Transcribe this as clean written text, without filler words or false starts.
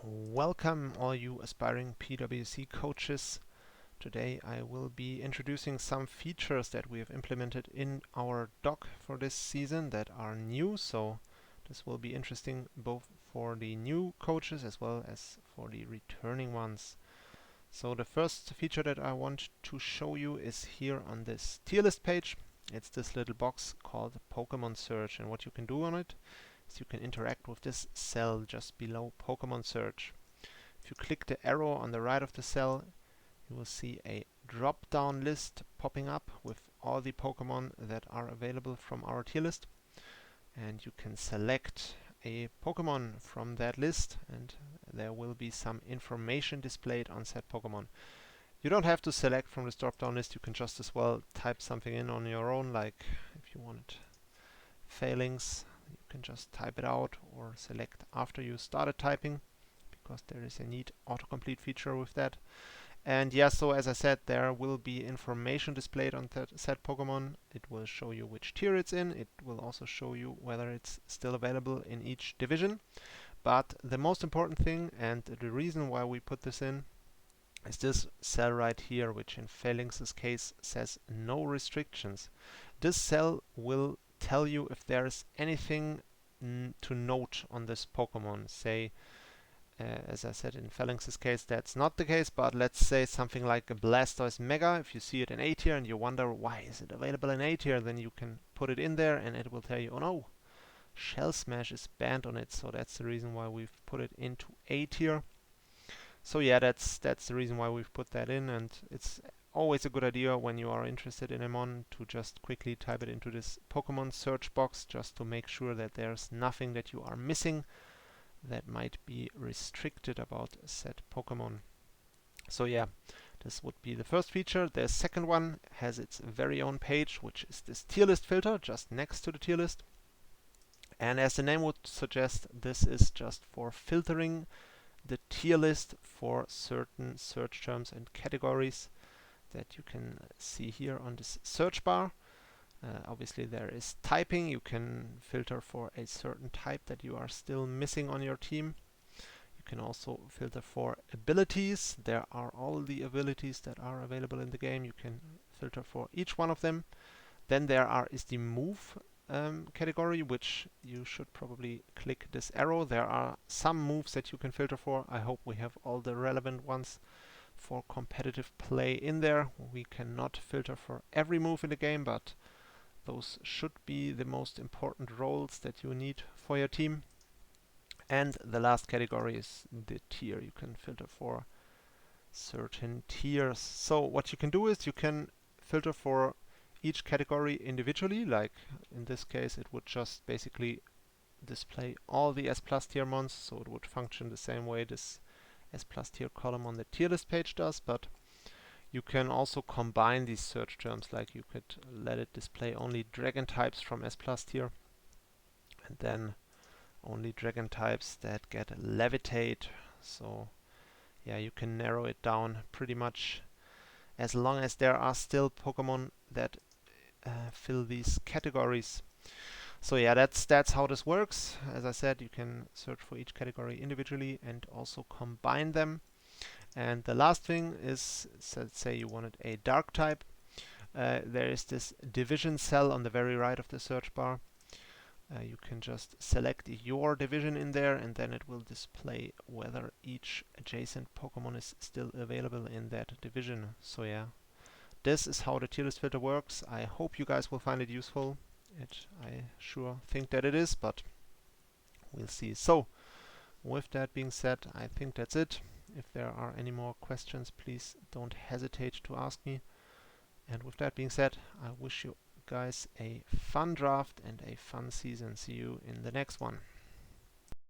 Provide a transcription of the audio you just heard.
Welcome all you aspiring PWC coaches. Today I will be introducing some features that we have implemented in our doc for this season that are new, so this will be interesting both for the new coaches as well as for the returning ones. So the first feature that I want to show you is here on this tier list page. It's this little box called Pokemon Search, and what you can do on it is you can interact with this cell just below Pokemon Search. If you click the arrow on the right of the cell, you will see a drop-down list popping up with all the Pokemon that are available from our tier list, and you can select a Pokemon from that list and there will be some information displayed on said Pokemon. You don't have to select from this drop-down list, you can just as well type something in on your own, like if you wanted failings, you can just type it out or select after you started typing, because there is a neat autocomplete feature with that. And yeah, so as I said, there will be information displayed on that said Pokemon. It will show you which tier it's in. It will also show you whether it's still available in each division. But the most important thing, and the reason why we put this in, is this cell right here, which in Phalanx's case says no restrictions. This cell will tell you if there is anything to note on this Pokemon. Say, as I said, in Phalanx's case that's not the case, but let's say something like a Blastoise Mega. If you see it in A tier and you wonder why is it available in A tier, then you can put it in there and it will tell you, oh no, Shell Smash is banned on it, so that's the reason why we've put it into A tier. So yeah, that's the reason why we've put that in, and it's always a good idea when you are interested in a mon to just quickly type it into this Pokemon search box, just to make sure that there's nothing that you are missing that might be restricted about said Pokemon. So yeah, this would be the first feature. The second one has its very own page, which is this tier list filter just next to the tier list. And as the name would suggest, this is just for filtering the tier list for certain search terms and categories that you can see here on this search bar. Obviously there is typing. You can filter for a certain type that you are still missing on your team. You can also filter for abilities. There are all the abilities that are available in the game. You can filter for each one of them. Then there is the move category, which you should probably click this arrow. There are some moves that you can filter for. I hope we have all the relevant ones for competitive play in there. We cannot filter for every move in the game, but those should be the most important roles that you need for your team. And the last category is the tier. You can filter for certain tiers. So what you can do is you can filter for each category individually, like in this case it would just basically display all the S+ tier mons, so it would function the same way this S+ tier column on the tier list page does, but you can also combine these search terms, like you could let it display only dragon types from S+ tier, and then only dragon types that get levitate. So yeah, you can narrow it down pretty much as long as there are still Pokemon that fill these categories. So yeah, that's how this works. As I said, you can search for each category individually and also combine them. And the last thing is, let's say you wanted a dark type. There is this division cell on the very right of the search bar. You can just select your division in there and then it will display whether each adjacent Pokemon is still available in that division. So yeah, this is how the tier list filter works. I hope you guys will find it useful. I sure think that it is, but we'll see. So with that being said, I think that's it. If there are any more questions, please don't hesitate to ask me. And with that being said, I wish you guys a fun draft and a fun season. See you in the next one.